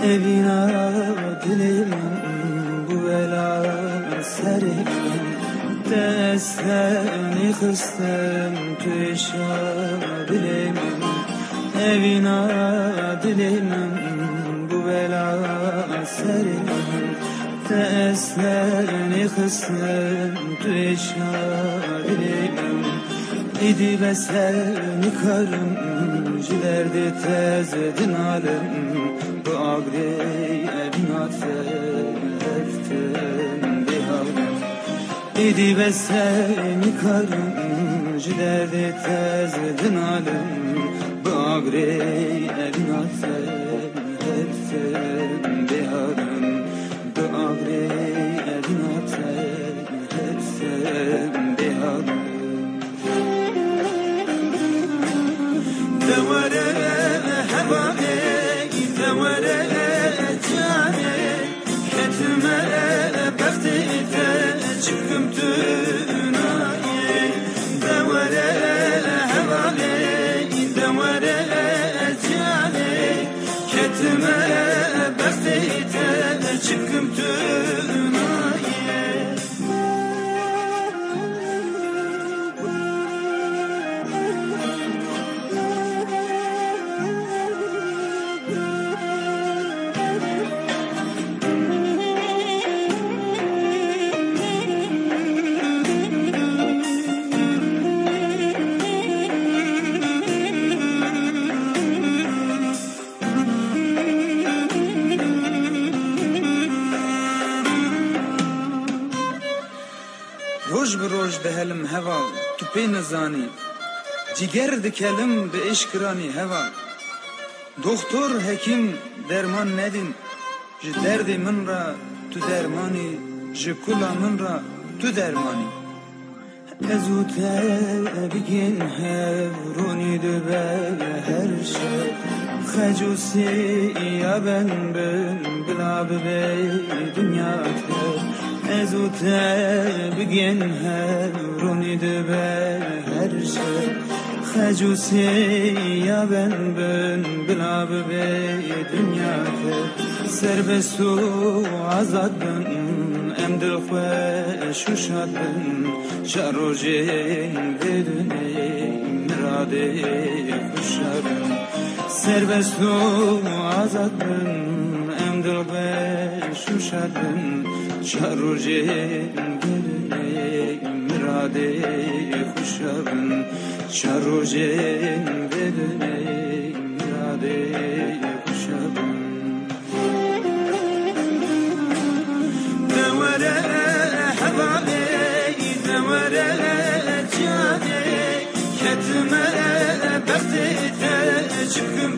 evina dilim bu bela serim desteni kıstım tüşa dilim evina dilim bu bela serim desteni kıstım tüşa dilim İdi ve seni karım Jilerdi tezedin alem Bu agri evin atferten bihalem İdi ve seni karım Jilerdi tezedin alem Bu agri evin atferten bihalem Bu agri evin atferten bihalem دوره هوای دوره جانه کتمه بختی çıktım tünayı دوره هوای دوره جانه کتمه بختی çıktım tünayı روش بروش دهلم هوا تو پی نزانی جگر دکلم به اشکرانی هوا دکتر حکیم درمان ندین ج درد من را تو درمانی ج کلا من را تو درمانی ازوته بگین هرونی دو به هر شب خجوسی یا بن بلا به دنیا ازوته بگین هرونی دو به هر شب خجوسی یا بن بلا به دنیا سربست و آزاد بن ام دل خوش و شاد بن شهر و جین بدونه مراد خوشا بن سربست و آزاد بن ام دل خوش و شاد بن شهر و جین بدونه مراد خوشا بن شهر و جین بدونه مراد خوشا بن دوره هوای دوره جانه کتمه بختی çıktım